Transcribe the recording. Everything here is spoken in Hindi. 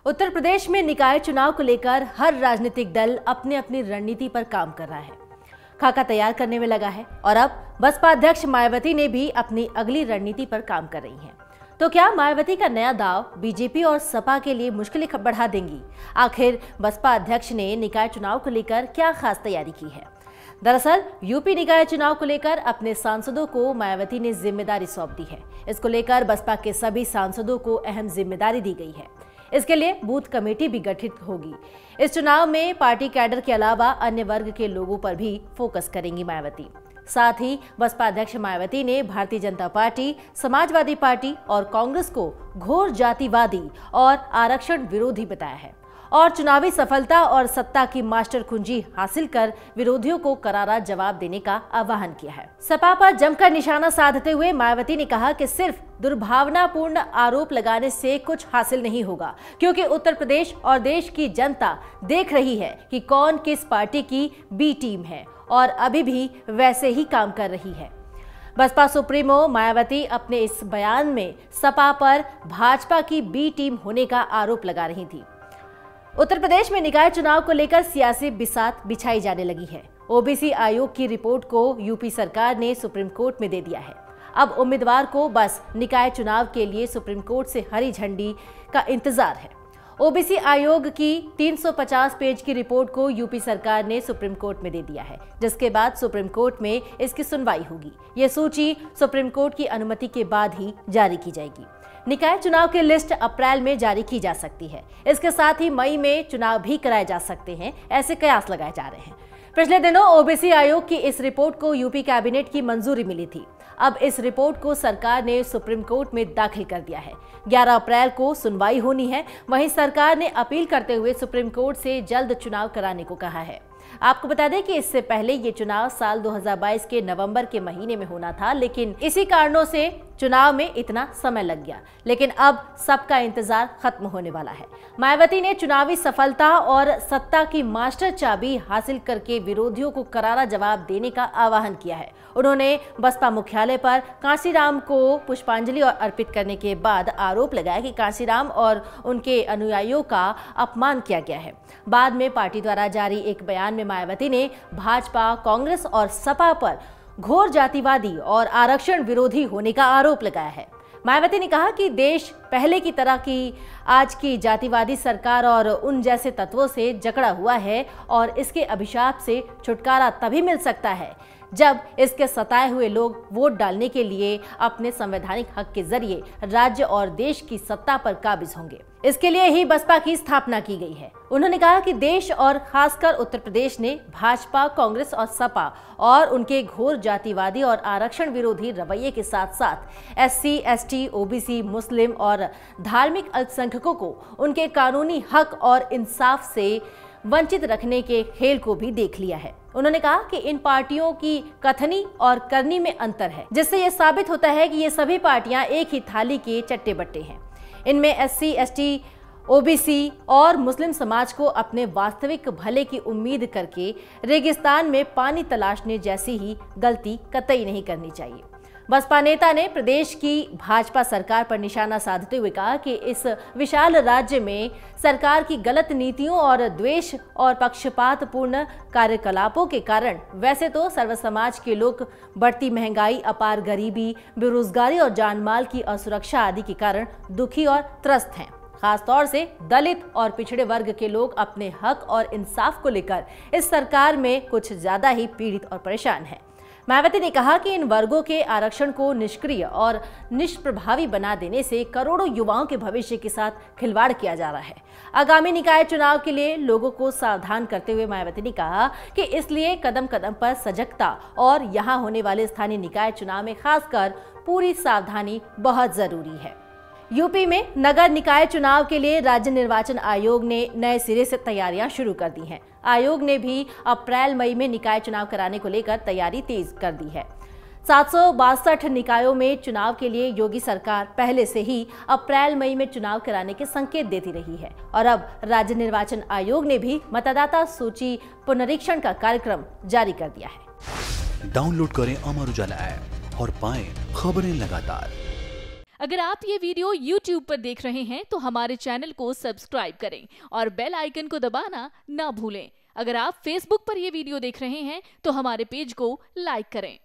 उत्तर प्रदेश में निकाय चुनाव को लेकर हर राजनीतिक दल अपनी अपनी रणनीति पर काम कर रहा है, खाका तैयार करने में लगा है और अब बसपा अध्यक्ष मायावती ने भी अपनी अगली रणनीति पर काम कर रही हैं। तो क्या मायावती का नया दाव बीजेपी और सपा के लिए मुश्किलें बढ़ा देंगी? आखिर बसपा अध्यक्ष ने निकाय चुनाव को लेकर क्या खास तैयारी की है? दरअसल यूपी निकाय चुनाव को लेकर अपने सांसदों को मायावती ने जिम्मेदारी सौंप दी है। इसको लेकर बसपा के सभी सांसदों को अहम जिम्मेदारी दी गई है। इसके लिए बूथ कमेटी भी गठित होगी। इस चुनाव में पार्टी कैडर के अलावा अन्य वर्ग के लोगों पर भी फोकस करेंगी मायावती। साथ ही बसपा अध्यक्ष मायावती ने भारतीय जनता पार्टी, समाजवादी पार्टी और कांग्रेस को घोर जातिवादी और आरक्षण विरोधी बताया है और चुनावी सफलता और सत्ता की मास्टर कुंजी हासिल कर विरोधियों को करारा जवाब देने का आह्वान किया है। सपा पर जमकर निशाना साधते हुए मायावती ने कहा कि सिर्फ दुर्भावनापूर्ण आरोप लगाने से कुछ हासिल नहीं होगा, क्योंकि उत्तर प्रदेश और देश की जनता देख रही है कि कौन किस पार्टी की बी टीम है और अभी भी वैसे ही काम कर रही है। बसपा सुप्रीमो मायावती अपने इस बयान में सपा पर भाजपा की बी टीम होने का आरोप लगा रही थी। उत्तर प्रदेश में निकाय चुनाव को लेकर सियासी बिसात बिछाई जाने लगी है। ओबीसी आयोग की रिपोर्ट को यूपी सरकार ने सुप्रीम कोर्ट में दे दिया है। अब उम्मीदवार को बस निकाय चुनाव के लिए सुप्रीम कोर्ट से हरी झंडी का इंतजार है। ओबीसी आयोग की 350 पेज की रिपोर्ट को यूपी सरकार ने सुप्रीम कोर्ट में दे दिया है, जिसके बाद सुप्रीम कोर्ट में इसकी सुनवाई होगी। ये सूची सुप्रीम कोर्ट की अनुमति के बाद ही जारी की जाएगी। निकाय चुनाव की लिस्ट अप्रैल में जारी की जा सकती है। इसके साथ ही मई में चुनाव भी कराए जा सकते हैं, ऐसे कयास लगाए जा रहे हैं। पिछले दिनों ओबीसी आयोग की इस रिपोर्ट को यूपी कैबिनेट की मंजूरी मिली थी। अब इस रिपोर्ट को सरकार ने सुप्रीम कोर्ट में दाखिल कर दिया है। 11 अप्रैल को सुनवाई होनी है। वहीं सरकार ने अपील करते हुए सुप्रीम कोर्ट से जल्द चुनाव कराने को कहा है। आपको बता दें कि इससे पहले ये चुनाव साल 2022 के नवंबर के महीने में होना था, लेकिन इसी कारणों से चुनाव में इतना समय लग गया। लेकिन अब सबका इंतजार खत्म होने वाला है। मायावती ने चुनावी सफलता और सत्ता की मास्टर चाबी हासिल करके विरोधियों को करारा जवाब देने का आह्वान किया है। उन्होंने बसपा मुख्यालय पर कांशीराम को पुष्पांजलि अर्पित करने के बाद आरोप लगाया कि कांशीराम और उनके अनुयायियों का अपमान किया गया है। बाद में पार्टी द्वारा जारी एक बयान में मायावती ने भाजपा, कांग्रेस और सपा पर घोर जातिवादी और आरक्षण विरोधी होने का आरोप लगाया है। मायावती ने कहा कि देश पहले की तरह की आज की जातिवादी सरकार और उन जैसे तत्वों से जकड़ा हुआ है और इसके अभिशाप से छुटकारा तभी मिल सकता है जब इसके सताए हुए लोग वोट डालने के लिए अपने संवैधानिक हक के जरिए राज्य और देश की सत्ता पर काबिज होंगे। इसके लिए ही बसपा की स्थापना की गई है। उन्होंने कहा कि देश और खासकर उत्तर प्रदेश ने भाजपा, कांग्रेस और सपा और उनके घोर जातिवादी और आरक्षण विरोधी रवैये के साथ साथ एससी, एसटी, ओबीसी, मुस्लिम और धार्मिक अल्पसंख्यकों को उनके कानूनी हक और इंसाफ से वंचित रखने के खेल को भी देख लिया है। उन्होंने कहा कि इन पार्टियों की कथनी और करनी में अंतर है, जिससे यह साबित होता है कि ये सभी पार्टियां एक ही थाली के चट्टे बट्टे हैं। इनमें एससी, एसटी, ओबीसी और मुस्लिम समाज को अपने वास्तविक भले की उम्मीद करके रेगिस्तान में पानी तलाशने जैसी ही गलती कतई नहीं करनी चाहिए। बसपा नेता ने प्रदेश की भाजपा सरकार पर निशाना साधते हुए कहा कि इस विशाल राज्य में सरकार की गलत नीतियों और द्वेष और पक्षपातपूर्ण कार्यकलापों के कारण वैसे तो सर्व समाज के लोग बढ़ती महंगाई, अपार गरीबी, बेरोजगारी और जानमाल की असुरक्षा आदि के कारण दुखी और त्रस्त हैं। खासतौर से दलित और पिछड़े वर्ग के लोग अपने हक और इंसाफ को लेकर इस सरकार में कुछ ज्यादा ही पीड़ित और परेशान हैं। मायावती ने कहा कि इन वर्गों के आरक्षण को निष्क्रिय और निष्प्रभावी बना देने से करोड़ों युवाओं के भविष्य के साथ खिलवाड़ किया जा रहा है। आगामी निकाय चुनाव के लिए लोगों को सावधान करते हुए मायावती ने कहा कि इसलिए कदम कदम पर सजगता और यहाँ होने वाले स्थानीय निकाय चुनाव में खासकर पूरी सावधानी बहुत जरूरी है। यूपी में नगर निकाय चुनाव के लिए राज्य निर्वाचन आयोग ने नए सिरे से तैयारियां शुरू कर दी हैं। आयोग ने भी अप्रैल मई में निकाय चुनाव कराने को लेकर तैयारी तेज कर दी है। 762 निकायों में चुनाव के लिए योगी सरकार पहले से ही अप्रैल मई में चुनाव कराने के संकेत देती रही है और अब राज्य निर्वाचन आयोग ने भी मतदाता सूची पुनरीक्षण का कार्यक्रम जारी कर दिया है। डाउनलोड करें अमर उजाला ऐप और पाएं खबरें लगातार। अगर आप ये वीडियो YouTube पर देख रहे हैं तो हमारे चैनल को सब्सक्राइब करें और बेल आइकन को दबाना ना भूलें। अगर आप Facebook पर ये वीडियो देख रहे हैं तो हमारे पेज को लाइक करें।